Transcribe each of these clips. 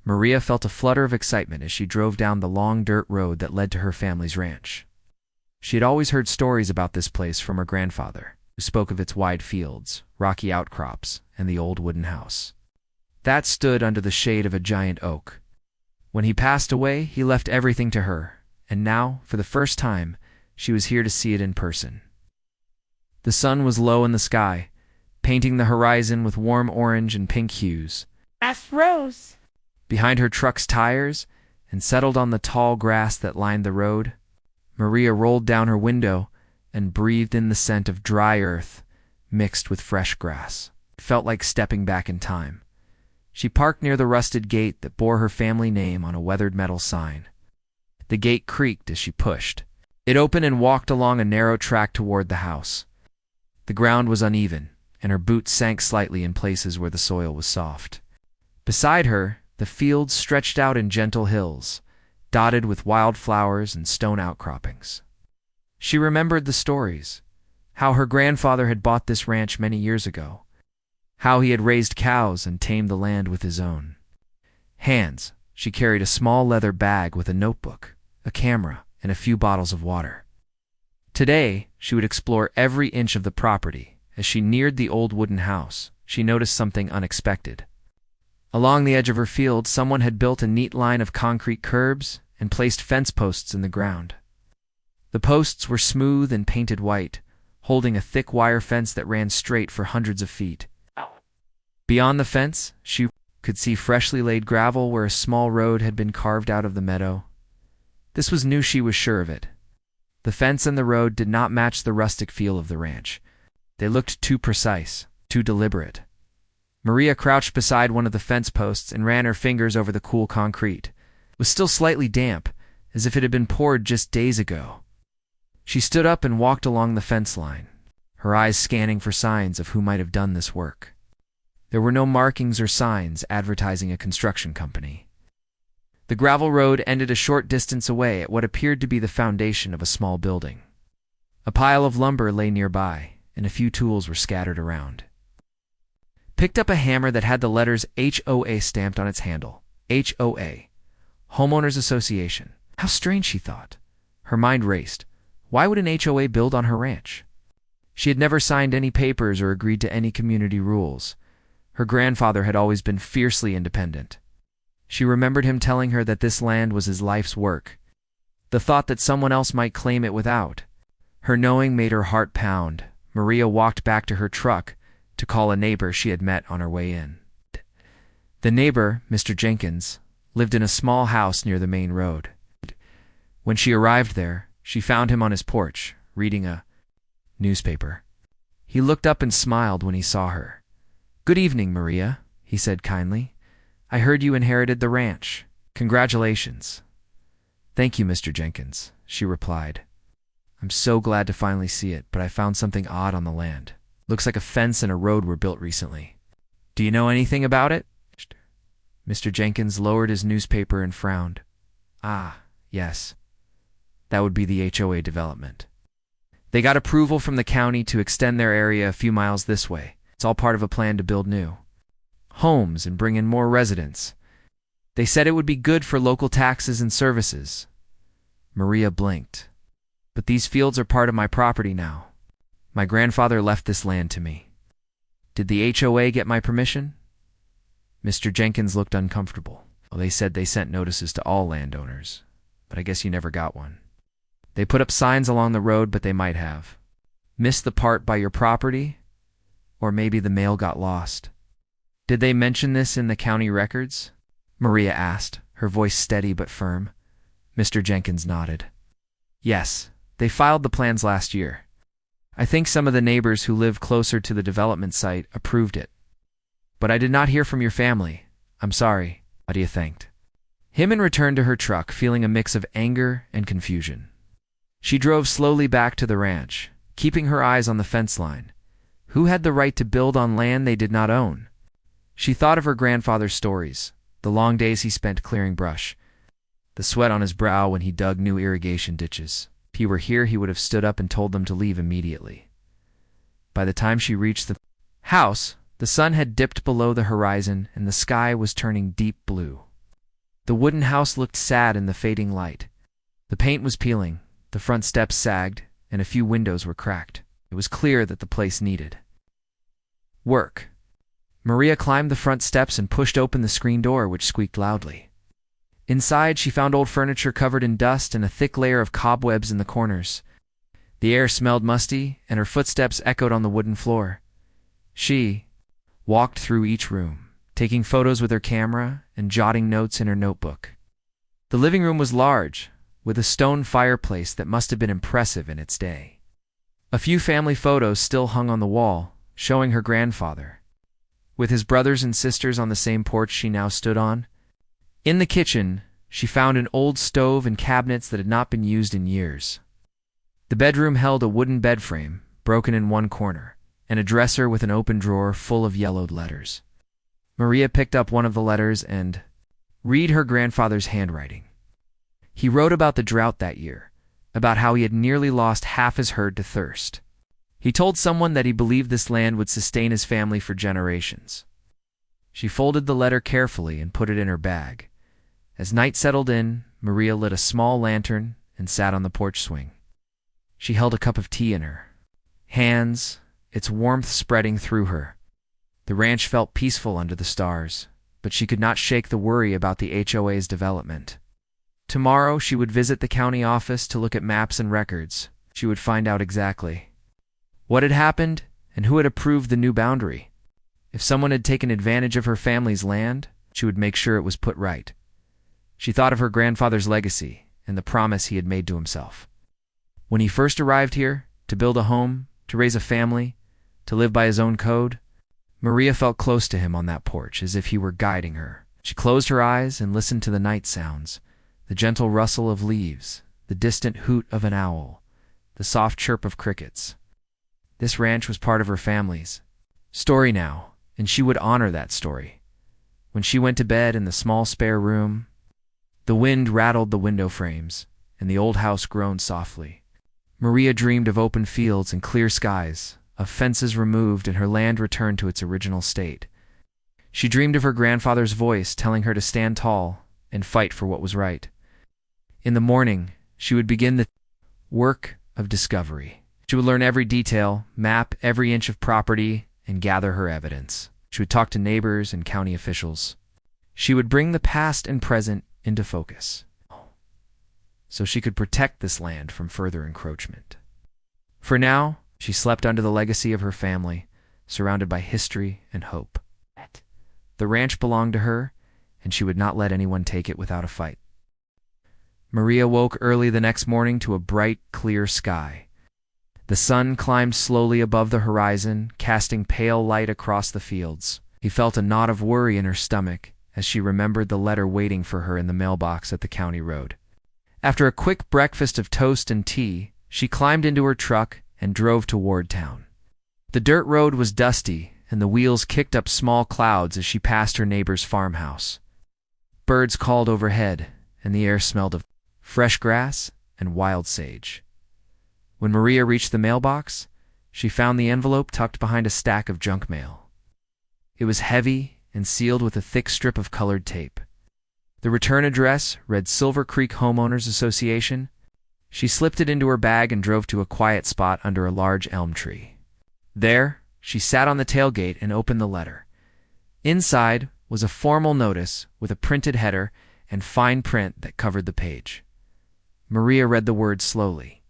Maria felt a flutter of excitement as she drove down the long dirt road that led to her family's ranch. She had always heard stories about this place from her grandfather, who spoke of its wide fields, rocky outcrops, and the old wooden house that stood under the shade of a giant oak. When he passed away, he left everything to her, and now, for the first time, she was here to see it in person. The sun was low in the sky, painting the horizon with warm orange and pink hues. F. Rose. Behind her truck's tires, and settled on the tall grass that lined the road, Maria rolled down her window and breathed in the scent of dry earth mixed with fresh grass. It felt like stepping back in time. She parked near the rusted gate that bore her family name on a weathered metal sign. The gate creaked as she pushed. It opened and walked along a narrow track toward the house. The ground was uneven, and her boots sank slightly in places where the soil was soft. Beside her, the fields stretched out in gentle hills, dotted with wild flowers and stone outcroppings. She remembered the stories, how her grandfather had bought this ranch many years ago, how he had raised cows and tamed the land with his own hands. She carried a small leather bag with a notebook, a camera, and a few bottles of water. Today, she would explore every inch of the property. As she neared the old wooden house, she noticed something unexpected. Along the edge of her field, someone had built a neat line of concrete curbs and placed fence posts in the ground. The posts were smooth and painted white, holding a thick wire fence that ran straight for hundreds of feet. Beyond the fence, she could see freshly laid gravel where a small road had been carved out of the meadow. This was new, she was sure of it. The fence and the road did not match the rustic feel of the ranch. They looked too precise, too deliberate. Maria crouched beside one of the fence posts and ran her fingers over the cool concrete. It was still slightly damp, as if it had been poured just days ago. She stood up and walked along the fence line, her eyes scanning for signs of who might have done this work. There were no markings or signs advertising a construction company. The gravel road ended a short distance away at what appeared to be the foundation of a small building. A pile of lumber lay nearby, and a few tools were scattered around. Picked up a hammer that had the letters HOA stamped on its handle. HOA. Homeowners Association. How strange, she thought. Her mind raced. Why would an HOA build on her ranch? She had never signed any papers or agreed to any community rules. Her grandfather had always been fiercely independent. She remembered him telling her that this land was his life's work. The thought that someone else might claim it without her knowing made her heart pound. Maria walked back to her truck to call a neighbor she had met on her way in. The neighbor, Mr. Jenkins, lived in a small house near the main road. When she arrived there, she found him on his porch, reading a newspaper. He looked up and smiled when he saw her. "Good evening, Maria," he said kindly. "I heard you inherited the ranch. Congratulations." "Thank you, Mr. Jenkins," she replied. "I'm so glad to finally see it, but I found something odd on the land. Looks like a fence and a road were built recently. Do you know anything about it?" Mr. Jenkins lowered his newspaper and frowned. "Ah, yes. That would be the HOA development. They got approval from the county to extend their area a few miles this way. It's all part of a plan to build new homes and bring in more residents. They said it would be good for local taxes and services." Maria blinked. "But these fields are part of my property now. My grandfather left this land to me. Did the HOA get my permission?" Mr. Jenkins looked uncomfortable. "Well, they said they sent notices to all landowners, but I guess you never got one. They put up signs along the road, but they might have missed the part by your property, or maybe the mail got lost." "Did they mention this in the county records?" Maria asked, her voice steady but firm. Mr. Jenkins nodded. "Yes, they filed the plans last year. I think some of the neighbors who live closer to the development site approved it. But I did not hear from your family. I'm sorry." Nadia thanked him and returned to her truck, feeling a mix of anger and confusion. She drove slowly back to the ranch, keeping her eyes on the fence line. Who had the right to build on land they did not own? She thought of her grandfather's stories, the long days he spent clearing brush, the sweat on his brow when he dug new irrigation ditches. If he were here, he would have stood up and told them to leave immediately. By the time she reached the house, the sun had dipped below the horizon and the sky was turning deep blue. The wooden house looked sad in the fading light. The paint was peeling, the front steps sagged, and a few windows were cracked. It was clear that the place needed work. Maria climbed the front steps and pushed open the screen door, which squeaked loudly. Inside, she found old furniture covered in dust and a thick layer of cobwebs in the corners. The air smelled musty, and her footsteps echoed on the wooden floor. She walked through each room, taking photos with her camera and jotting notes in her notebook. The living room was large, with a stone fireplace that must have been impressive in its day. A few family photos still hung on the wall, showing her grandfather, with his brothers and sisters on the same porch she now stood on. In the kitchen, she found an old stove and cabinets that had not been used in years. The bedroom held a wooden bed frame, broken in one corner, and a dresser with an open drawer full of yellowed letters. Maria picked up one of the letters and read her grandfather's handwriting. He wrote about the drought that year, about how he had nearly lost half his herd to thirst. He told someone that he believed this land would sustain his family for generations. She folded the letter carefully and put it in her bag. As night settled in, Maria lit a small lantern and sat on the porch swing. She held a cup of tea in her hands, its warmth spreading through her. The ranch felt peaceful under the stars, but she could not shake the worry about the HOA's development. Tomorrow she would visit the county office to look at maps and records. She would find out exactly what had happened and who had approved the new boundary. If someone had taken advantage of her family's land, she would make sure it was put right. She thought of her grandfather's legacy and the promise he had made to himself. When he first arrived here, to build a home, to raise a family, to live by his own code, Maria felt close to him on that porch, as if he were guiding her. She closed her eyes and listened to the night sounds, the gentle rustle of leaves, the distant hoot of an owl, the soft chirp of crickets. This ranch was part of her family's story now, and she would honor that story. When she went to bed in the small spare room, the wind rattled the window frames, and the old house groaned softly. Maria dreamed of open fields and clear skies, of fences removed and her land returned to its original state. She dreamed of her grandfather's voice telling her to stand tall and fight for what was right. In the morning, she would begin the work of discovery. She would learn every detail, map every inch of property, and gather her evidence. She would talk to neighbors and county officials. She would bring the past and present into focus, so she could protect this land from further encroachment. For now, she slept under the legacy of her family, surrounded by history and hope. The ranch belonged to her, and she would not let anyone take it without a fight. Maria woke early the next morning to a bright, clear sky. The sun climbed slowly above the horizon, casting pale light across the fields. He felt a knot of worry in her stomach as she remembered the letter waiting for her in the mailbox at the county road. After a quick breakfast of toast and tea, she climbed into her truck and drove toward town. The dirt road was dusty, and the wheels kicked up small clouds as she passed her neighbor's farmhouse. Birds called overhead, and the air smelled of fresh grass and wild sage. When Maria reached the mailbox, she found the envelope tucked behind a stack of junk mail. It was heavy and sealed with a thick strip of colored tape. The return address read Silver Creek Homeowners Association. She slipped it into her bag and drove to a quiet spot under a large elm tree. There, she sat on the tailgate and opened the letter. Inside was a formal notice with a printed header and fine print that covered the page. Maria read the words slowly.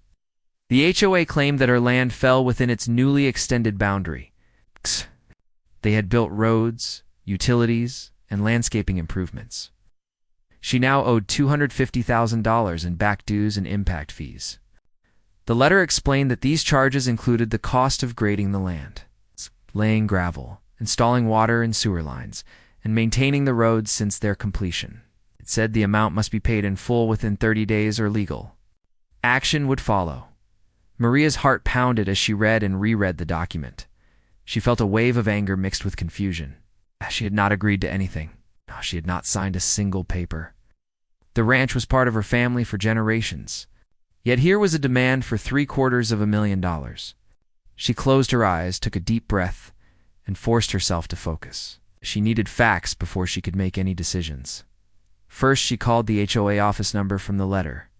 The HOA claimed that her land fell within its newly extended boundary. They had built roads, utilities, and landscaping improvements. She now owed $250,000 in back dues and impact fees. The letter explained that these charges included the cost of grading the land, laying gravel, installing water and sewer lines, and maintaining the roads since their completion. It said the amount must be paid in full within 30 days or legal action would follow. Maria's heart pounded as she read and reread the document. She felt a wave of anger mixed with confusion. She had not agreed to anything. She had not signed a single paper. The ranch was part of her family for generations. Yet here was a demand for $750,000. She closed her eyes, took a deep breath, and forced herself to focus. She needed facts before she could make any decisions. First, she called the HOA office number from the letter.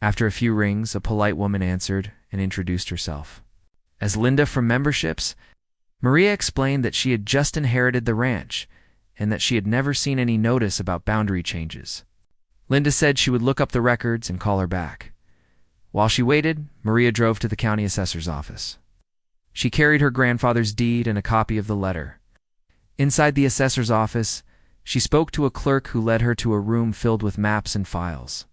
After a few rings, a polite woman answered and introduced herself. As Linda from Memberships, Maria explained that she had just inherited the ranch and that she had never seen any notice about boundary changes. Linda said she would look up the records and call her back. While she waited, Maria drove to the county assessor's office. She carried her grandfather's deed and a copy of the letter. Inside the assessor's office, she spoke to a clerk who led her to a room filled with maps and files.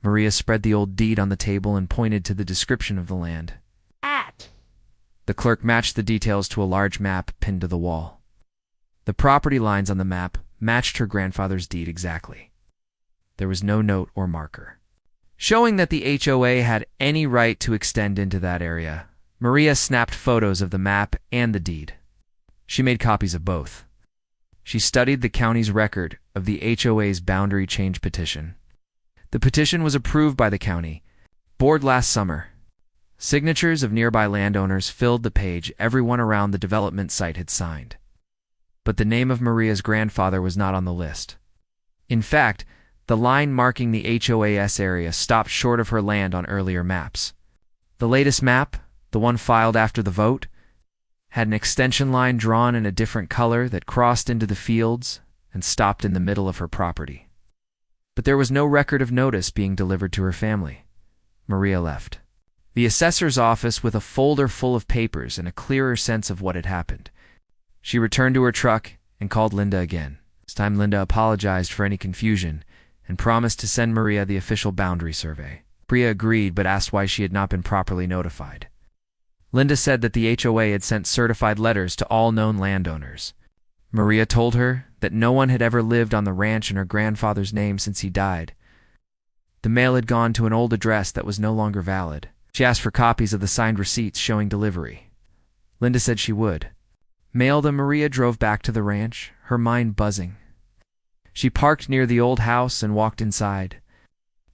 Maria spread the old deed on the table and pointed to the description of the land. The clerk matched the details to a large map pinned to the wall. The property lines on the map matched her grandfather's deed exactly. There was no note or marker showing that the HOA had any right to extend into that area. Maria snapped photos of the map and the deed. She made copies of both. She studied the county's record of the HOA's boundary change petition. The petition was approved by the county board last summer. Signatures of nearby landowners filled the page everyone around the development site had signed. But the name of Maria's grandfather was not on the list. In fact, the line marking the HOA's area stopped short of her land on earlier maps. The latest map, the one filed after the vote, had an extension line drawn in a different color that crossed into the fields and stopped in the middle of her property. But there was no record of notice being delivered to her family. Maria left the assessor's office with a folder full of papers and a clearer sense of what had happened. She returned to her truck and called Linda again. This time Linda apologized for any confusion and promised to send Maria the official boundary survey. Maria agreed but asked why she had not been properly notified. Linda said that the HOA had sent certified letters to all known landowners. Maria told her that no one had ever lived on the ranch in her grandfather's name since he died. The mail had gone to an old address that was no longer valid. She asked for copies of the signed receipts showing delivery. Linda said she would. Mailed them, Maria drove back to the ranch, her mind buzzing. She parked near the old house and walked inside.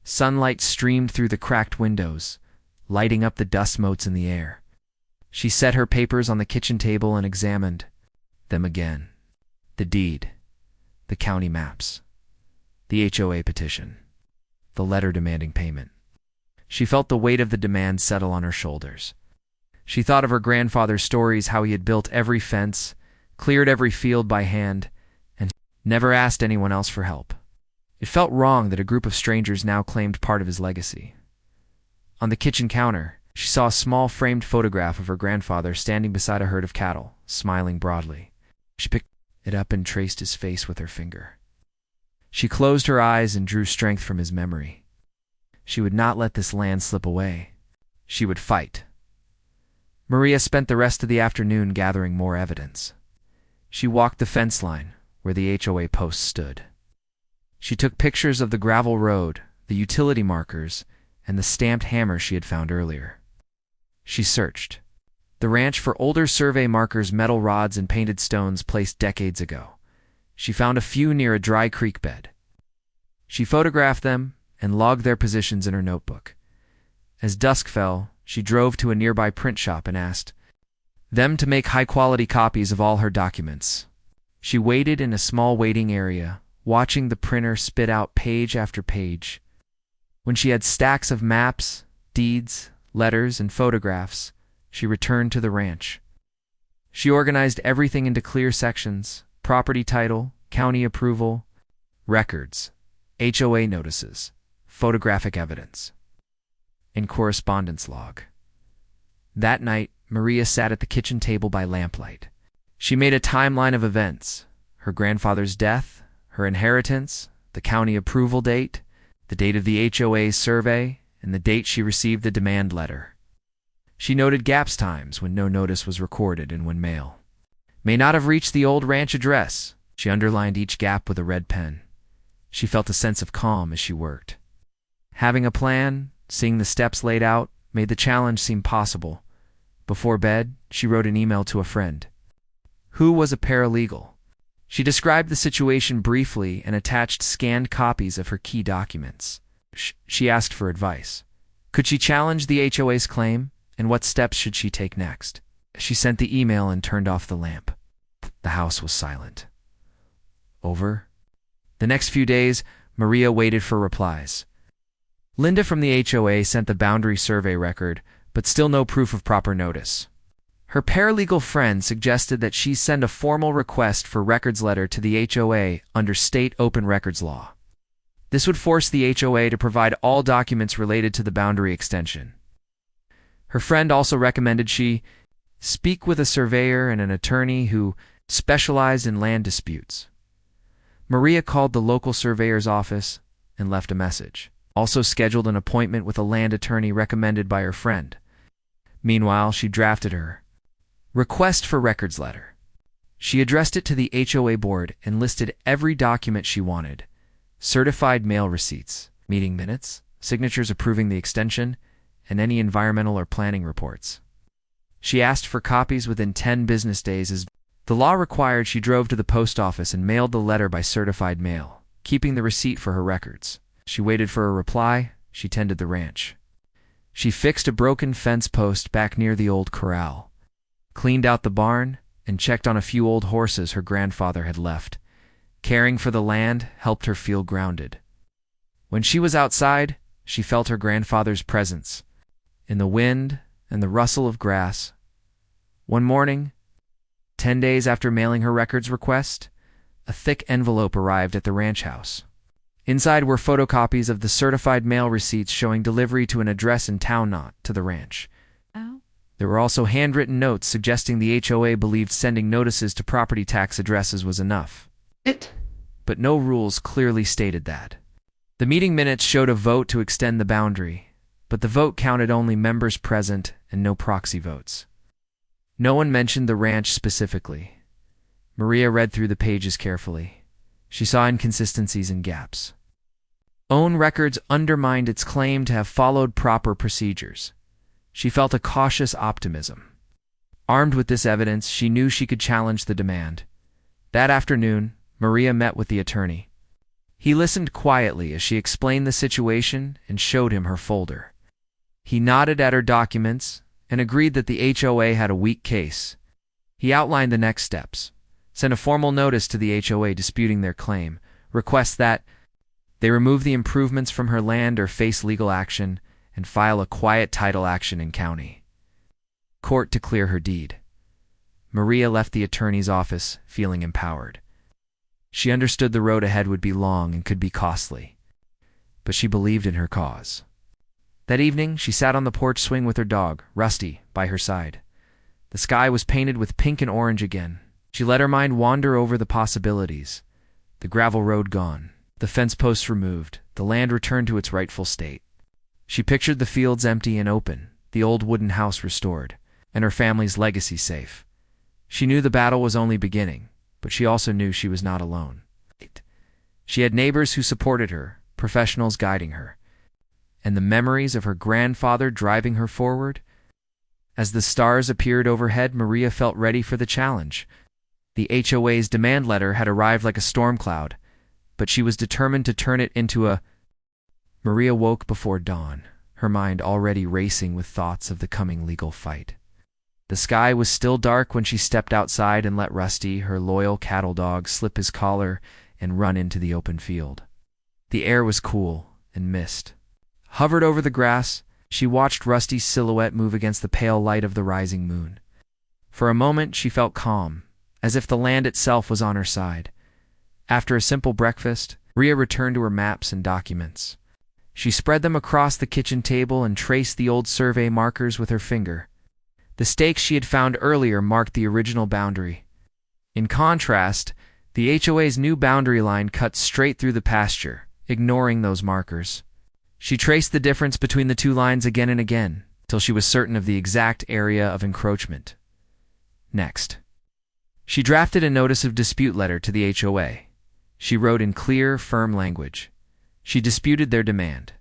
Sunlight streamed through the cracked windows, lighting up the dust motes in the air. She set her papers on the kitchen table and examined them again. The deed, the county maps, the HOA petition, the letter demanding payment. She felt the weight of the demand settle on her shoulders. She thought of her grandfather's stories, how he had built every fence, cleared every field by hand, and never asked anyone else for help. It felt wrong that a group of strangers now claimed part of his legacy. On the kitchen counter, she saw a small framed photograph of her grandfather standing beside a herd of cattle, smiling broadly. She picked it up and traced his face with her finger. She closed her eyes and drew strength from his memory. She would not let this land slip away. She would fight. Maria spent the rest of the afternoon gathering more evidence. She walked the fence line where the HOA post stood. She took pictures of the gravel road, the utility markers, and the stamped hammer she had found earlier. She searched the ranch for older survey markers, metal rods, and painted stones placed decades ago. She found a few near a dry creek bed. She photographed them and logged their positions in her notebook. As dusk fell, she drove to a nearby print shop and asked them to make high-quality copies of all her documents. She waited in a small waiting area, watching the printer spit out page after page. When she had stacks of maps, deeds, letters, and photographs, she returned to the ranch. She organized everything into clear sections: property title, county approval, records, HOA notices, photographic evidence, and correspondence log. That night, Maria sat at the kitchen table by lamplight. She made a timeline of events: her grandfather's death, her inheritance, the county approval date, the date of the HOA's survey, and the date she received the demand letter. She noted gaps, times when no notice was recorded and when mail may not have reached the old ranch address. She underlined each gap with a red pen. She felt a sense of calm as she worked. Having a plan, seeing the steps laid out, made the challenge seem possible. Before bed, she wrote an email to a friend who was a paralegal. She described the situation briefly and attached scanned copies of her key documents. She asked for advice. Could she challenge the HOA's claim, and what steps should she take next? She sent the email and turned off the lamp. The house was silent. Over the next few days, Maria waited for replies. Linda from the HOA sent the boundary survey record, but still no proof of proper notice. Her paralegal friend suggested that she send a formal request for records letter to the HOA under state open records law. This would force the HOA to provide all documents related to the boundary extension. Her friend also recommended she speak with a surveyor and an attorney who specialized in land disputes. Maria called the local surveyor's office and left a message. Also scheduled an appointment with a land attorney recommended by her friend. Meanwhile, she drafted her request for records letter. She addressed it to the HOA board and listed every document she wanted: certified mail receipts, meeting minutes, signatures approving the extension, and any environmental or planning reports. She asked for copies within 10 business days as the law required. She drove to the post office and mailed the letter by certified mail, keeping the receipt for her records. She waited for a reply. She tended the ranch. She fixed a broken fence post back near the old corral, cleaned out the barn, and checked on a few old horses her grandfather had left. Caring for the land helped her feel grounded. When she was outside, she felt her grandfather's presence in the wind and the rustle of grass. One morning, 10 days after mailing her records request, a thick envelope arrived at the ranch house. Inside were photocopies of the certified mail receipts showing delivery to an address in town, not to the ranch. There were also handwritten notes suggesting the HOA believed sending notices to property tax addresses was enough. But no rules clearly stated that. The meeting minutes showed a vote to extend the boundary, but the vote counted only members present and no proxy votes. No one mentioned the ranch specifically. Maria read through the pages carefully. She saw inconsistencies and gaps. Own records undermined its claim to have followed proper procedures. She felt a cautious optimism. Armed with this evidence, she knew she could challenge the demand. That afternoon, Maria met with the attorney. He listened quietly as she explained the situation and showed him her folder. He nodded at her documents and agreed that the HOA had a weak case. He outlined the next steps: send a formal notice to the HOA disputing their claim, request that they remove the improvements from her land or face legal action, and file a quiet title action in county court to clear her deed. Maria left the attorney's office feeling empowered. She understood the road ahead would be long and could be costly, but she believed in her cause. That evening, she sat on the porch swing with her dog, Rusty, by her side. The sky was painted with pink and orange again. She let her mind wander over the possibilities. The gravel road gone, the fence posts removed, the land returned to its rightful state. She pictured the fields empty and open, the old wooden house restored, and her family's legacy safe. She knew the battle was only beginning, but she also knew she was not alone. She had neighbors who supported her, professionals guiding her, and the memories of her grandfather driving her forward. As the stars appeared overhead, Maria felt ready for the challenge. The HOA's demand letter had arrived like a storm cloud, but she was determined to turn it into a... Maria woke before dawn, her mind already racing with thoughts of the coming legal fight. The sky was still dark when she stepped outside and let Rusty, her loyal cattle dog, slip his collar and run into the open field. The air was cool, and mist hovered over the grass. She watched Rusty's silhouette move against the pale light of the rising moon. For a moment, she felt calm, as if the land itself was on her side. After a simple breakfast, Maria returned to her maps and documents. She spread them across the kitchen table and traced the old survey markers with her finger. The stakes she had found earlier marked the original boundary. In contrast, the HOA's new boundary line cut straight through the pasture, ignoring those markers. She traced the difference between the two lines again and again, till she was certain of the exact area of encroachment. Next, she drafted a notice of dispute letter to the HOA. She wrote in clear, firm language. She disputed their demand.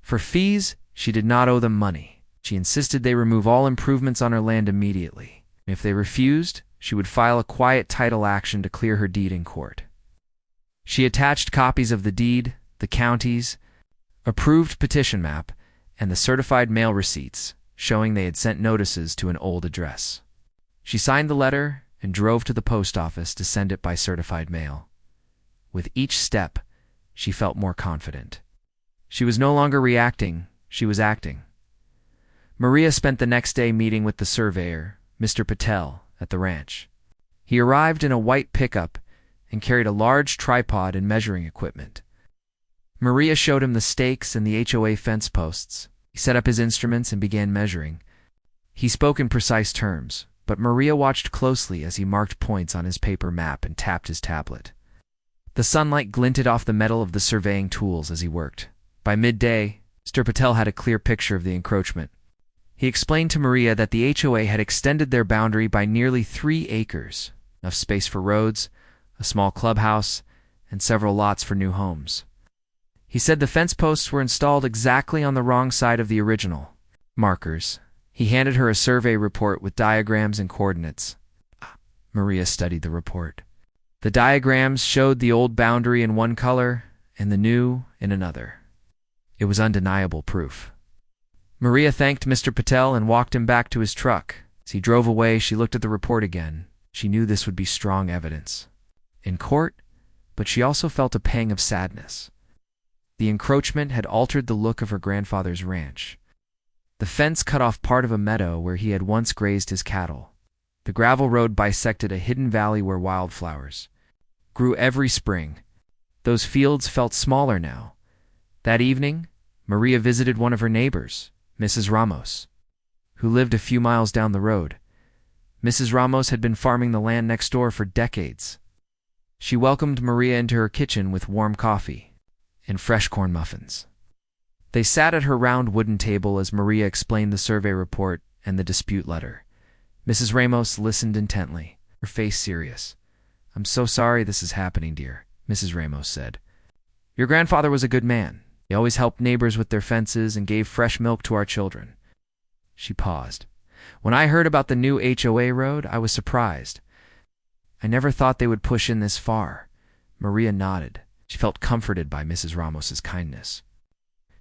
For fees, she did not owe them money. She insisted they remove all improvements on her land immediately. If they refused, she would file a quiet title action to clear her deed in court. She attached copies of the deed, the county's approved petition map, and the certified mail receipts, showing they had sent notices to an old address. She signed the letter and drove to the post office to send it by certified mail. With each step, she felt more confident. She was no longer reacting, she was acting. Maria spent the next day meeting with the surveyor, Mr. Patel, at the ranch. He arrived in a white pickup and carried a large tripod and measuring equipment. Maria showed him the stakes and the HOA fence posts. He set up his instruments and began measuring. He spoke in precise terms, but Maria watched closely as he marked points on his paper map and tapped his tablet. The sunlight glinted off the metal of the surveying tools as he worked. By midday, Mr. Patel had a clear picture of the encroachment. He explained to Maria that the HOA had extended their boundary by nearly 3 acres, enough space for roads, a small clubhouse, and several lots for new homes. He said the fence posts were installed exactly on the wrong side of the original markers. He handed her a survey report with diagrams and coordinates. Maria studied the report. The diagrams showed the old boundary in one color and the new in another. It was undeniable proof. Maria thanked Mr. Patel and walked him back to his truck. As he drove away, she looked at the report again. She knew this would be strong evidence in court, but she also felt a pang of sadness. The encroachment had altered the look of her grandfather's ranch. The fence cut off part of a meadow where he had once grazed his cattle. The gravel road bisected a hidden valley where wildflowers grew every spring. Those fields felt smaller now. That evening, Maria visited one of her neighbors, Mrs. Ramos, who lived a few miles down the road. Mrs. Ramos had been farming the land next door for decades. She welcomed Maria into her kitchen with warm coffee and fresh corn muffins. They sat at her round wooden table as Maria explained the survey report and the dispute letter. Mrs. Ramos listened intently, her face serious. "I'm so sorry this is happening, dear," Mrs. Ramos said. "Your grandfather was a good man. He always helped neighbors with their fences and gave fresh milk to our children." She paused. "When I heard about the new HOA road, I was surprised. I never thought they would push in this far." Maria nodded. She felt comforted by Mrs. Ramos's kindness.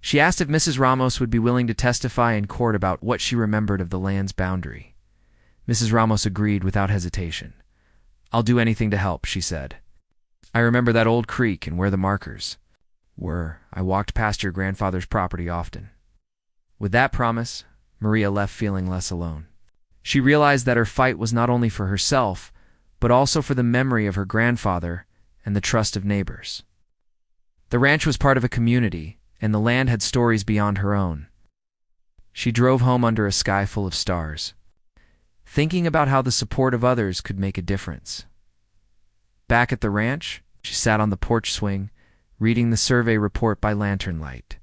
She asked if Mrs. Ramos would be willing to testify in court about what she remembered of the land's boundary. Mrs. Ramos agreed without hesitation. "I'll do anything to help," she said. "I remember that old creek and where the markers were. I walked past your grandfather's property often." With that promise, Maria left feeling less alone. She realized that her fight was not only for herself, but also for the memory of her grandfather and the trust of neighbors. The ranch was part of a community, and the land had stories beyond her own. She drove home under a sky full of stars, thinking about how the support of others could make a difference. Back at the ranch, she sat on the porch swing, reading the survey report by lantern light.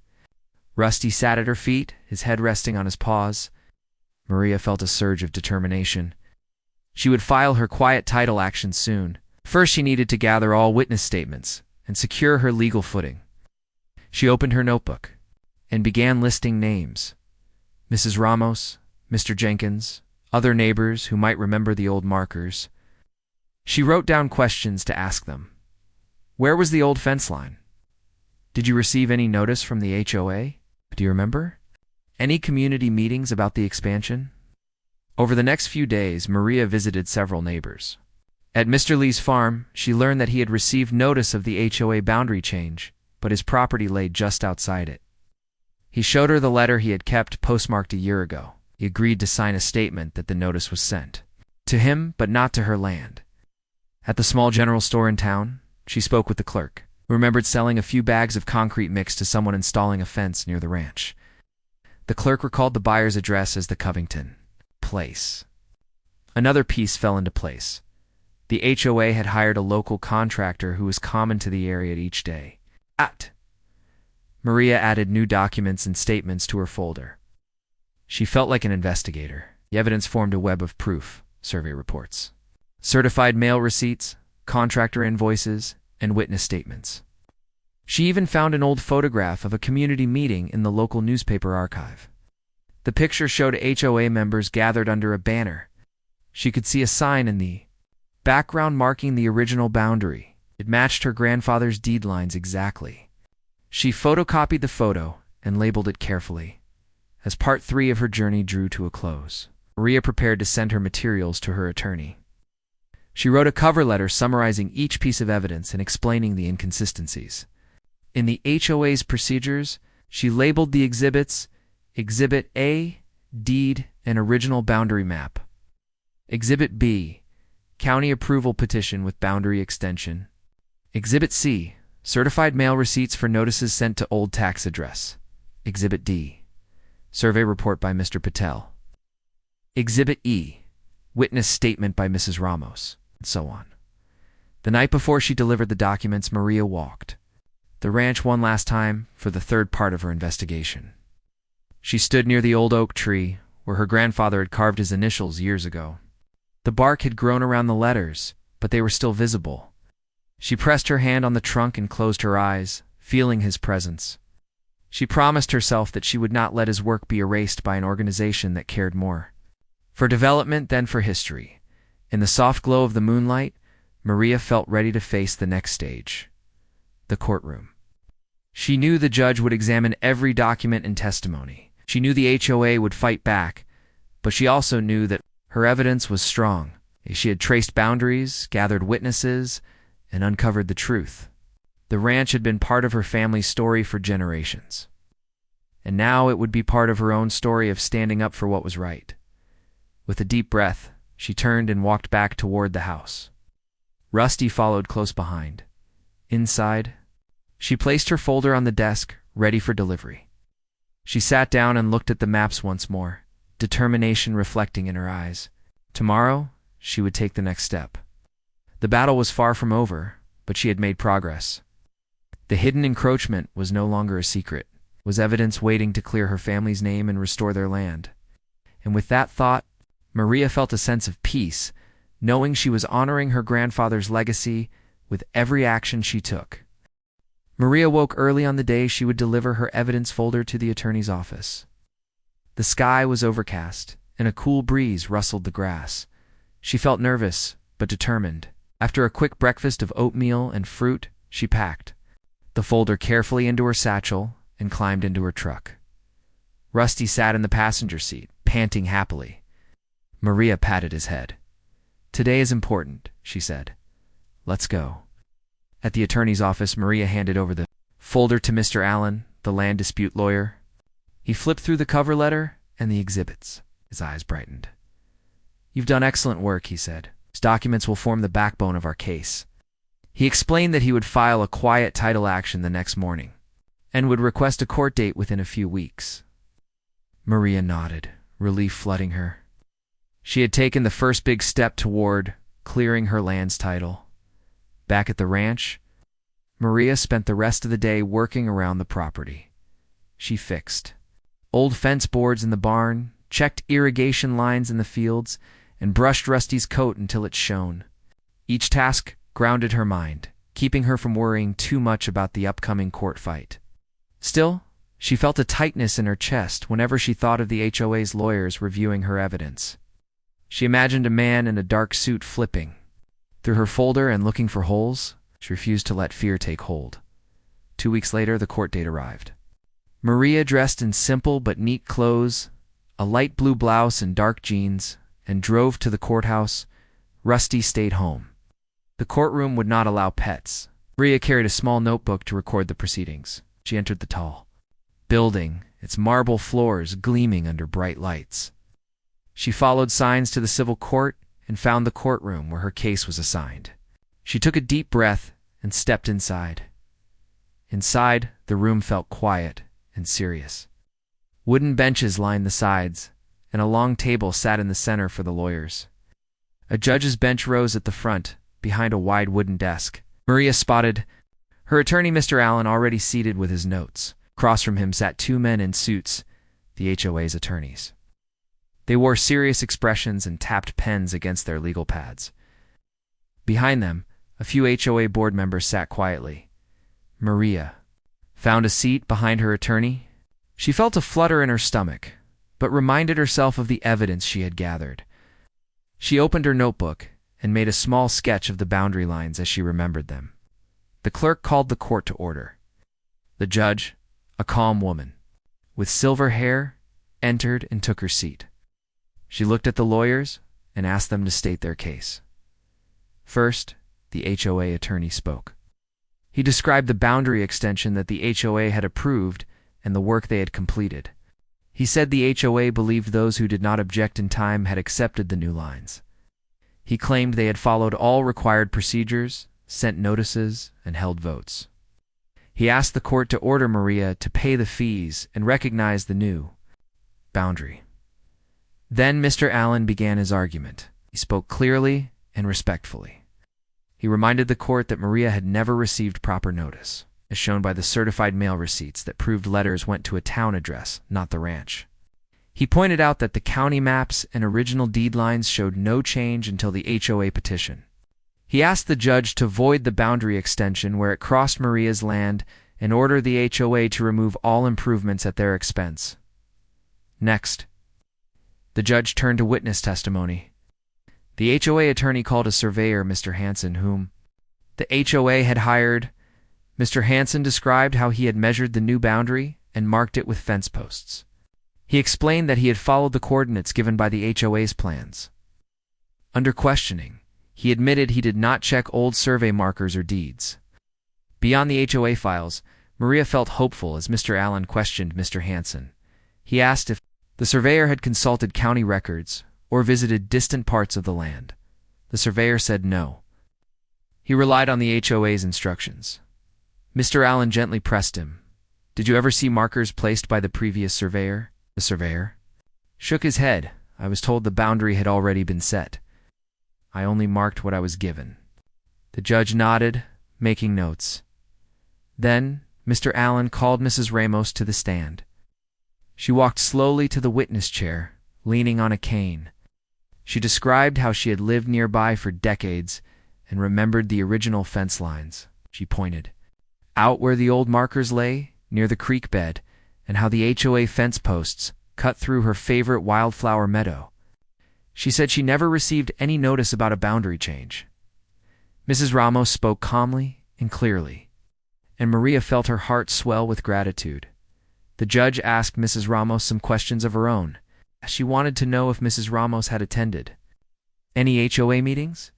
Rusty sat at her feet, his head resting on his paws. Maria felt a surge of determination. She would file her quiet title action soon. First, she needed to gather all witness statements and secure her legal footing. She opened her notebook and began listing names. Mrs. Ramos, Mr. Jenkins, other neighbors who might remember the old markers. She wrote down questions to ask them. Where was the old fence line? Did you receive any notice from the HOA? Do you remember? Any community meetings about the expansion? Over the next few days, Maria visited several neighbors. At Mr. Lee's farm, she learned that he had received notice of the HOA boundary change, but his property lay just outside it. He showed her the letter he had kept postmarked a year ago. He agreed to sign a statement that the notice was sent to him, but not to her land. At the small general store in town, she spoke with the clerk, who remembered selling a few bags of concrete mix to someone installing a fence near the ranch. The clerk recalled the buyer's address as the Covington Place. Another piece fell into place. The HOA had hired a local contractor who was common to the area each day. Maria added new documents and statements to her folder. She felt like an investigator. The evidence formed a web of proof, survey reports, certified mail receipts, contractor invoices, and witness statements. She even found an old photograph of a community meeting in the local newspaper archive. The picture showed HOA members gathered under a banner. She could see a sign in the background marking the original boundary. It matched her grandfather's deed lines exactly. She photocopied the photo and labeled it carefully. As part 3 of her journey drew to a close, Maria prepared to send her materials to her attorney. She wrote a cover letter summarizing each piece of evidence and explaining the inconsistencies. In the HOA's procedures, she labeled the exhibits Exhibit A, Deed and Original Boundary Map. Exhibit B, County Approval Petition with Boundary Extension. Exhibit C, Certified Mail Receipts for Notices Sent to Old Tax Address. Exhibit D, Survey Report by Mr. Patel. Exhibit E, Witness Statement by Mrs. Ramos, and so on. The night before she delivered the documents, Maria walked the ranch one last time for the third part of her investigation. She stood near the old oak tree where her grandfather had carved his initials years ago. The bark had grown around the letters, but they were still visible. She pressed her hand on the trunk and closed her eyes, feeling his presence. She promised herself that she would not let his work be erased by an organization that cared more for development than for history. In the soft glow of the moonlight, Maria felt ready to face the next stage, the courtroom. She knew the judge would examine every document and testimony. She knew the HOA would fight back, but she also knew that her evidence was strong. She had traced boundaries, gathered witnesses, and uncovered the truth. The ranch had been part of her family's story for generations. And now it would be part of her own story of standing up for what was right. With a deep breath, she turned and walked back toward the house. Rusty followed close behind. Inside, she placed her folder on the desk, ready for delivery. She sat down and looked at the maps once more, determination reflecting in her eyes. Tomorrow, she would take the next step. The battle was far from over, but she had made progress. The hidden encroachment was no longer a secret. It was evidence waiting to clear her family's name and restore their land. And with that thought, Maria felt a sense of peace, knowing she was honoring her grandfather's legacy with every action she took. Maria woke early on the day she would deliver her evidence folder to the attorney's office. The sky was overcast, and a cool breeze rustled the grass. She felt nervous, but determined. After a quick breakfast of oatmeal and fruit, she packed the folder carefully into her satchel and climbed into her truck. Rusty sat in the passenger seat, panting happily. Maria patted his head. "Today is important," she said. "Let's go." At the attorney's office, Maria handed over the folder to Mr. Allen, the land dispute lawyer. He flipped through the cover letter and the exhibits. His eyes brightened. "You've done excellent work," he said. "These documents will form the backbone of our case." He explained that he would file a quiet title action the next morning and would request a court date within a few weeks. Maria nodded, relief flooding her. She had taken the first big step toward clearing her land's title. Back at the ranch, Maria spent the rest of the day working around the property. She fixed old fence boards in the barn, checked irrigation lines in the fields, and brushed Rusty's coat until it shone. Each task grounded her mind, keeping her from worrying too much about the upcoming court fight. Still, she felt a tightness in her chest whenever she thought of the HOA's lawyers reviewing her evidence. She imagined a man in a dark suit flipping through her folder and looking for holes. She refused to let fear take hold. 2 weeks later, the court date arrived. Maria, dressed in simple but neat clothes, a light blue blouse and dark jeans, and drove to the courthouse. Rusty stayed home. The courtroom would not allow pets. Maria carried a small notebook to record the proceedings. She entered the tall building, its marble floors gleaming under bright lights. She followed signs to the civil court and found the courtroom where her case was assigned. She took a deep breath and stepped inside. Inside, the room felt quiet and serious. Wooden benches lined the sides, and a long table sat in the center for the lawyers. A judge's bench rose at the front, behind a wide wooden desk. Maria spotted her attorney, Mr. Allen, already seated with his notes. Across from him sat 2 men in suits, the HOA's attorneys. They wore serious expressions and tapped pens against their legal pads. Behind them, a few HOA board members sat quietly. Maria found a seat behind her attorney. She felt a flutter in her stomach, but reminded herself of the evidence she had gathered. She opened her notebook and made a small sketch of the boundary lines as she remembered them. The clerk called the court to order. The judge, a calm woman with silver hair, entered and took her seat. She looked at the lawyers and asked them to state their case. First, the HOA attorney spoke. He described the boundary extension that the HOA had approved and the work they had completed. He said the HOA believed those who did not object in time had accepted the new lines. He claimed they had followed all required procedures, sent notices, and held votes. He asked the court to order Maria to pay the fees and recognize the new boundary. Then Mr. Allen began his argument. He spoke clearly and respectfully. He reminded the court that Maria had never received proper notice, as shown by the certified mail receipts that proved letters went to a town address, not the ranch. He pointed out that the county maps and original deed lines showed no change until the HOA petition. He asked the judge to void the boundary extension where it crossed Maria's land and order the HOA to remove all improvements at their expense. Next, the judge turned to witness testimony. The HOA attorney called a surveyor, Mr. Hansen, whom the HOA had hired. Mr. Hansen described how he had measured the new boundary and marked it with fence posts. He explained that he had followed the coordinates given by the HOA's plans. Under questioning, he admitted he did not check old survey markers or deeds. Beyond the HOA files, Maria felt hopeful as Mr. Allen questioned Mr. Hansen. He asked if the surveyor had consulted county records or visited distant parts of the land. The surveyor said no. He relied on the HOA's instructions. Mr. Allen gently pressed him. "Did you ever see markers placed by the previous surveyor?" The surveyor shook his head. "I was told the boundary had already been set. I only marked what I was given." The judge nodded, making notes. Then Mr. Allen called Mrs. Ramos to the stand. She walked slowly to the witness chair, leaning on a cane. She described how she had lived nearby for decades and remembered the original fence lines. She pointed out where the old markers lay, near the creek bed, and how the HOA fence posts cut through her favorite wildflower meadow. She said she never received any notice about a boundary change. Mrs. Ramos spoke calmly and clearly, and Maria felt her heart swell with gratitude. The judge asked Mrs. Ramos some questions of her own. She wanted to know if Mrs. Ramos had attended any HOA meetings.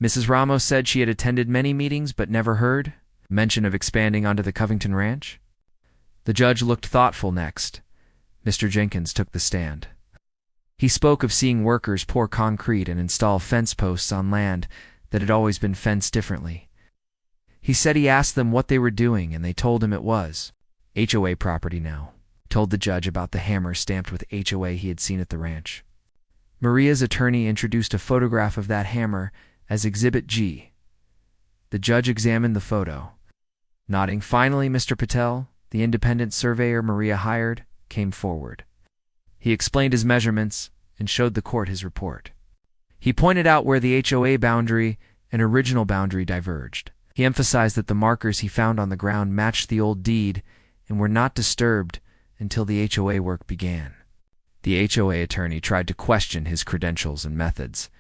Mrs. Ramos said she had attended many meetings but never heard mention of expanding onto the Covington Ranch. The judge looked thoughtful next. Mr. Jenkins took the stand. He spoke of seeing workers pour concrete and install fence posts on land that had always been fenced differently. He said he asked them what they were doing, and they told him it was HOA property now. Told the judge about the hammer stamped with HOA he had seen at the ranch. Maria's attorney introduced a photograph of that hammer as Exhibit G. The judge examined the photo. Nodding, finally, Mr. Patel, the independent surveyor Maria hired, came forward. He explained his measurements and showed the court his report. He pointed out where the HOA boundary and original boundary diverged. He emphasized that the markers he found on the ground matched the old deed and were not disturbed until the HOA work began. The HOA attorney tried to question his credentials and methods,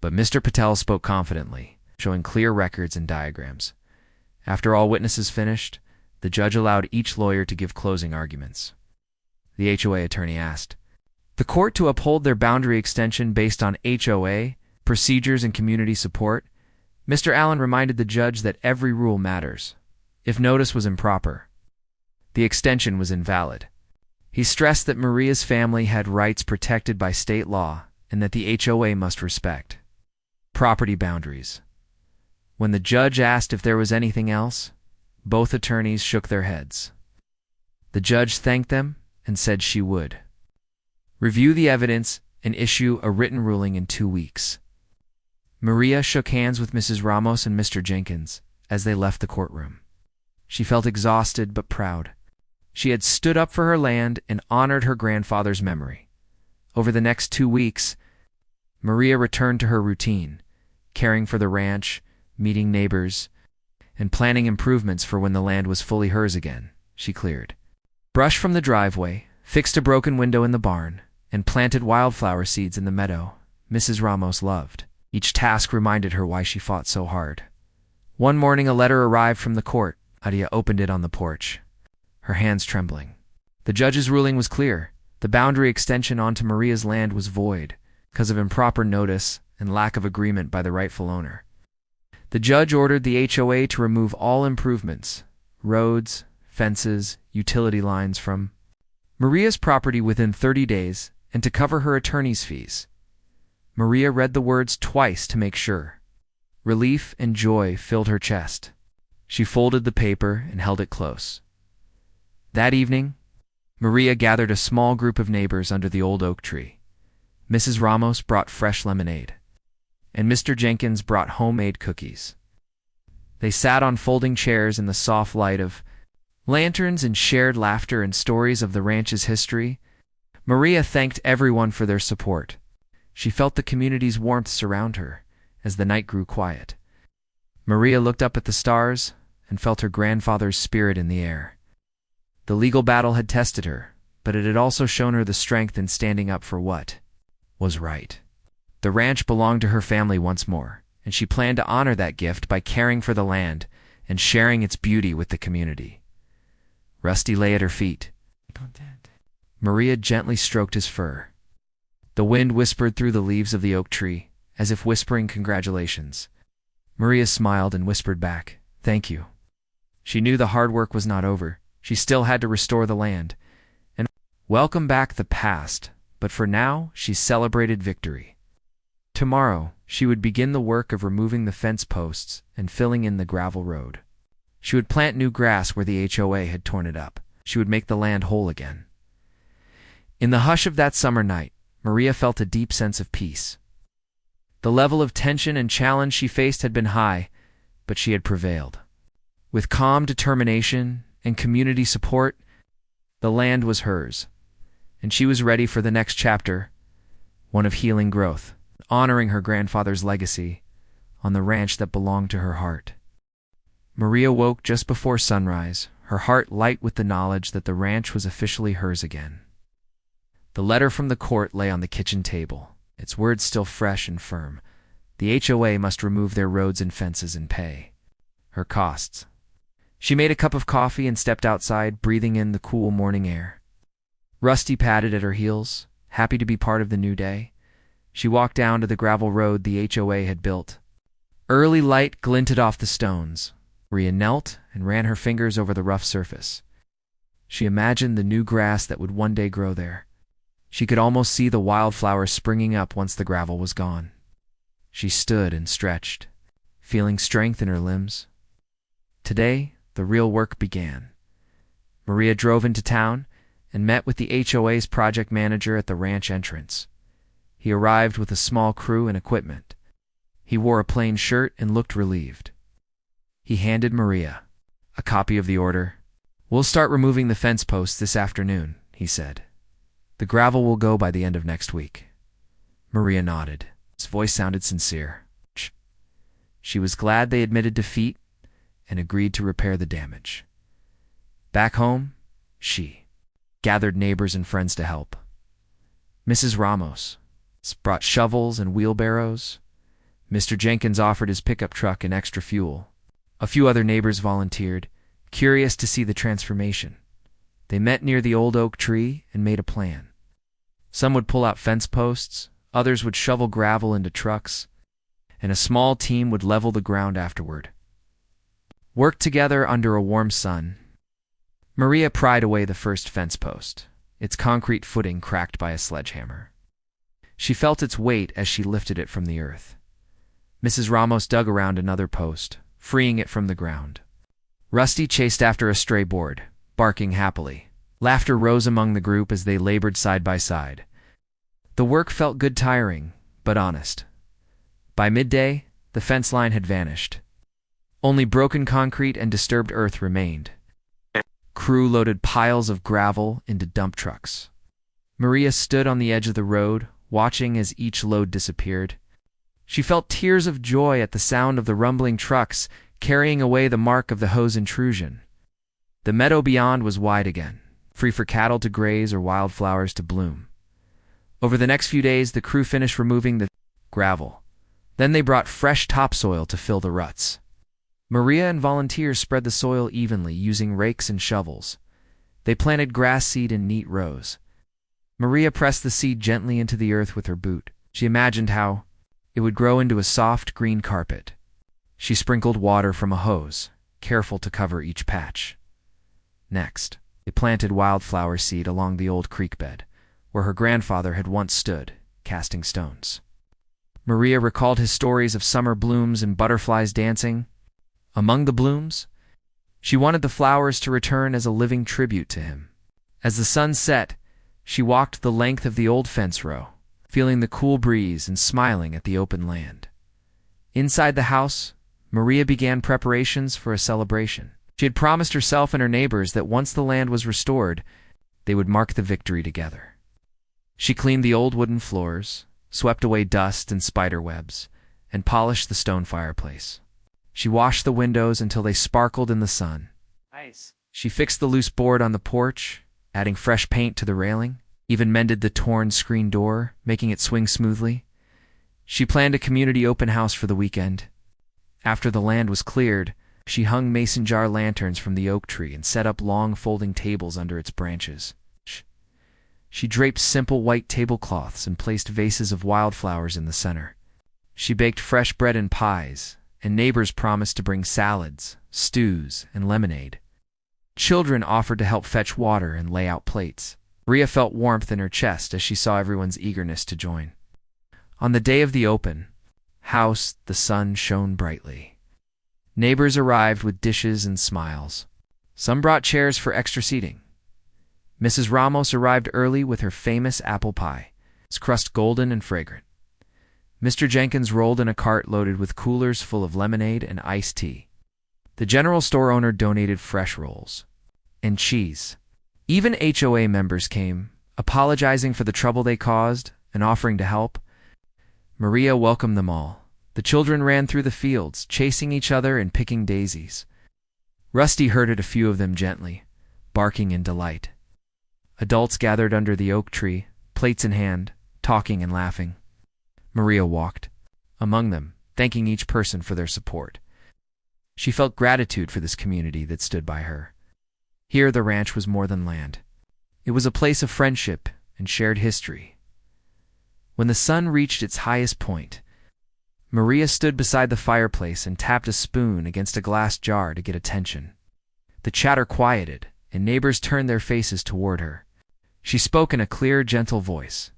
but Mr. Patel spoke confidently, showing clear records and diagrams. After all witnesses finished, the judge allowed each lawyer to give closing arguments. The HOA attorney asked the court to uphold their boundary extension based on HOA, procedures, and community support. Mr. Allen reminded the judge that every rule matters. If notice was improper, the extension was invalid. He stressed that Maria's family had rights protected by state law and that the HOA must respect property boundaries. When the judge asked if there was anything else, both attorneys shook their heads. The judge thanked them and said she would review the evidence and issue a written ruling in 2 weeks. Maria shook hands with Mrs. Ramos and Mr. Jenkins as they left the courtroom. She felt exhausted but proud. She had stood up for her land and honored her grandfather's memory. Over the next 2 weeks, Maria returned to her routine, caring for the ranch, meeting neighbors, and planning improvements for when the land was fully hers again. She cleared brush from the driveway, fixed a broken window in the barn, and planted wildflower seeds in the meadow Mrs. Ramos loved. Each task reminded her why she fought so hard. One morning a letter arrived from the court. Adia opened it on the porch, her hands trembling. The judge's ruling was clear. The boundary extension onto Maria's land was void because of improper notice and lack of agreement by the rightful owner. The judge ordered the HOA to remove all improvements, roads, fences, utility lines from Maria's property within 30 days and to cover her attorney's fees. Maria read the words twice to make sure. Relief and joy filled her chest. She folded the paper and held it close. That evening, Maria gathered a small group of neighbors under the old oak tree. Mrs. Ramos brought fresh lemonade, and Mr. Jenkins brought homemade cookies. They sat on folding chairs in the soft light of lanterns and shared laughter and stories of the ranch's history. Maria thanked everyone for their support. She felt the community's warmth surround her as the night grew quiet. Maria looked up at the stars and felt her grandfather's spirit in the air. The legal battle had tested her, but it had also shown her the strength in standing up for what was right. The ranch belonged to her family once more, and she planned to honor that gift by caring for the land and sharing its beauty with the community. Rusty lay at her feet. Maria gently stroked his fur. The wind whispered through the leaves of the oak tree, as if whispering congratulations. Maria smiled and whispered back, "Thank you." She knew the hard work was not over. She still had to restore the land and welcome back the past, but for now she celebrated victory. Tomorrow, she would begin the work of removing the fence posts and filling in the gravel road. She would plant new grass where the HOA had torn it up. She would make the land whole again. In the hush of that summer night, Maria felt a deep sense of peace. The level of tension and challenge she faced had been high, but she had prevailed. With calm determination and community support, the land was hers, and she was ready for the next chapter, one of healing growth, honoring her grandfather's legacy on the ranch that belonged to her heart. Maria woke just before sunrise, her heart light with the knowledge that the ranch was officially hers again. The letter from the court lay on the kitchen table, its words still fresh and firm. The HOA must remove their roads and fences and pay her costs. She made a cup of coffee and stepped outside, breathing in the cool morning air. Rusty padded at her heels, happy to be part of the new day. She walked down to the gravel road the HOA had built. Early light glinted off the stones. Maria knelt and ran her fingers over the rough surface. She imagined the new grass that would one day grow there. She could almost see the wildflowers springing up once the gravel was gone. She stood and stretched, feeling strength in her limbs. Today, the real work began. Maria drove into town and met with the HOA's project manager at the ranch entrance. He arrived with a small crew and equipment. He wore a plain shirt and looked relieved. He handed Maria a copy of the order. "We'll start removing the fence posts this afternoon," he said. "The gravel will go by the end of next week." Maria nodded. His voice sounded sincere. She was glad they admitted defeat and agreed to repair the damage. Back home, she gathered neighbors and friends to help. Mrs. Ramos brought shovels and wheelbarrows. Mr. Jenkins offered his pickup truck and extra fuel. A few other neighbors volunteered, curious to see the transformation. They met near the old oak tree and made a plan. Some would pull out fence posts, others would shovel gravel into trucks, and a small team would level the ground afterward. Worked together under a warm sun, Maria pried away the first fence post, its concrete footing cracked by a sledgehammer. She felt its weight as she lifted it from the earth. Mrs. Ramos dug around another post, freeing it from the ground. Rusty chased after a stray board, barking happily. Laughter rose among the group as they labored side by side. The work felt good, tiring, but honest. By midday, the fence line had vanished. Only broken concrete and disturbed earth remained. Crew loaded piles of gravel into dump trucks. Maria stood on the edge of the road, watching as each load disappeared. She felt tears of joy at the sound of the rumbling trucks carrying away the mark of the hoe's intrusion. The meadow beyond was wide again, free for cattle to graze or wildflowers to bloom. Over the next few days, the crew finished removing the gravel. Then they brought fresh topsoil to fill the ruts. Maria and volunteers spread the soil evenly using rakes and shovels. They planted grass seed in neat rows. Maria pressed the seed gently into the earth with her boot. She imagined how it would grow into a soft green carpet. She sprinkled water from a hose, careful to cover each patch. Next, they planted wildflower seed along the old creek bed, where her grandfather had once stood, casting stones. Maria recalled his stories of summer blooms and butterflies dancing. Among the blooms, she wanted the flowers to return as a living tribute to him. As the sun set, she walked the length of the old fence row, feeling the cool breeze and smiling at the open land. Inside the house, Maria began preparations for a celebration. She had promised herself and her neighbors that once the land was restored, they would mark the victory together. She cleaned the old wooden floors, swept away dust and spider webs, and polished the stone fireplace. She washed the windows until they sparkled in the sun. Nice. She fixed the loose board on the porch, adding fresh paint to the railing, even mended the torn screen door, making it swing smoothly. She planned a community open house for the weekend. After the land was cleared, she hung mason jar lanterns from the oak tree and set up long folding tables under its branches. She draped simple white tablecloths and placed vases of wildflowers in the center. She baked fresh bread and pies, and neighbors promised to bring salads, stews, and lemonade. Children offered to help fetch water and lay out plates. Maria felt warmth in her chest as she saw everyone's eagerness to join. On the day of the open house, the sun shone brightly. Neighbors arrived with dishes and smiles. Some brought chairs for extra seating. Mrs. Ramos arrived early with her famous apple pie, its crust golden and fragrant. Mr. Jenkins rolled in a cart loaded with coolers full of lemonade and iced tea. The general store owner donated fresh rolls and cheese. Even HOA members came, apologizing for the trouble they caused and offering to help. Maria welcomed them all. The children ran through the fields, chasing each other and picking daisies. Rusty herded a few of them gently, barking in delight. Adults gathered under the oak tree, plates in hand, talking and laughing. Maria walked among them, thanking each person for their support. She felt gratitude for this community that stood by her. Here the ranch was more than land. It was a place of friendship and shared history. When the sun reached its highest point, Maria stood beside the fireplace and tapped a spoon against a glass jar to get attention. The chatter quieted, and neighbors turned their faces toward her. She spoke in a clear, gentle voice.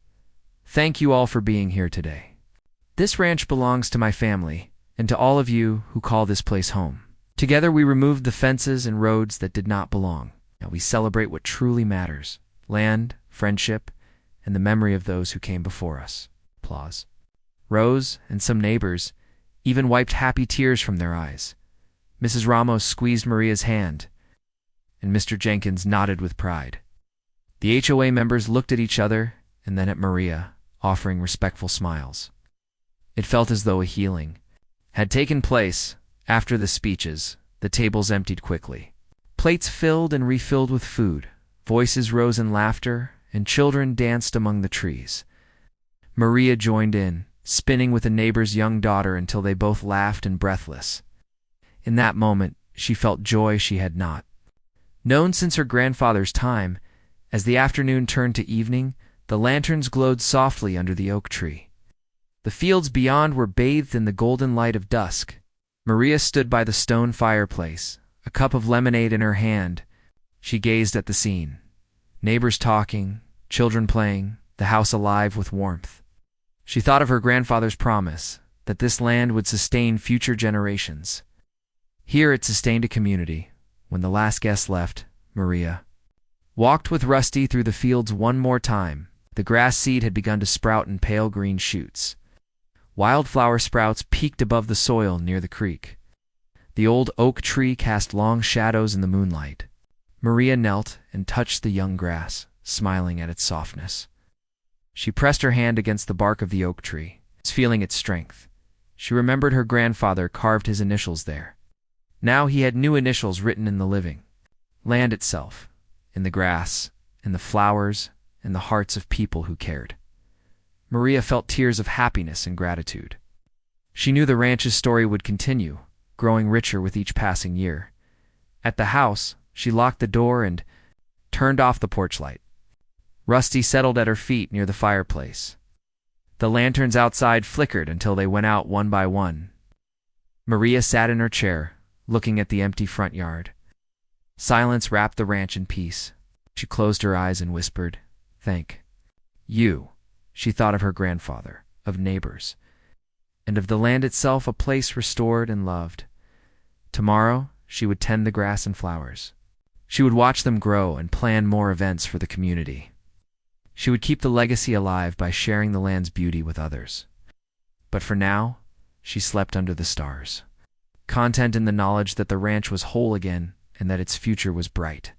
"Thank you all for being here today. This ranch belongs to my family, and to all of you who call this place home. Together we removed the fences and roads that did not belong. Now we celebrate what truly matters: land, friendship, and the memory of those who came before us." Applause. Rose and some neighbors even wiped happy tears from their eyes. Mrs. Ramos squeezed Maria's hand, and Mr. Jenkins nodded with pride. The HOA members looked at each other and then at Maria, offering respectful smiles. It felt as though a healing had taken place. After the speeches, the tables emptied quickly. Plates filled and refilled with food, voices rose in laughter, and children danced among the trees. Maria joined in, spinning with a neighbor's young daughter until they both laughed and breathless. In that moment, she felt joy she had not known since her grandfather's time. As the afternoon turned to evening, the lanterns glowed softly under the oak tree. The fields beyond were bathed in the golden light of dusk. Maria stood by the stone fireplace, a cup of lemonade in her hand. She gazed at the scene. Neighbors talking, children playing, the house alive with warmth. She thought of her grandfather's promise that this land would sustain future generations. Here it sustained a community. When the last guest left, Maria walked with Rusty through the fields one more time. The grass seed had begun to sprout in pale green shoots. Wildflower sprouts peeked above the soil near the creek. The old oak tree cast long shadows in the moonlight. Maria knelt and touched the young grass, smiling at its softness. She pressed her hand against the bark of the oak tree, feeling its strength. She remembered her grandfather carved his initials there. Now he had new initials written in the living land itself, in the grass, in the flowers, in the hearts of people who cared. Maria felt tears of happiness and gratitude. She knew the ranch's story would continue, growing richer with each passing year. At the house, she locked the door and turned off the porch light. Rusty settled at her feet near the fireplace. The lanterns outside flickered until they went out one by one. Maria sat in her chair, looking at the empty front yard. Silence wrapped the ranch in peace. She closed her eyes and whispered, "Thank you." She thought of her grandfather, of neighbors, and of the land itself, a place restored and loved. Tomorrow, she would tend the grass and flowers. She would watch them grow and plan more events for the community. She would keep the legacy alive by sharing the land's beauty with others. But for now, she slept under the stars, content in the knowledge that the ranch was whole again and that its future was bright.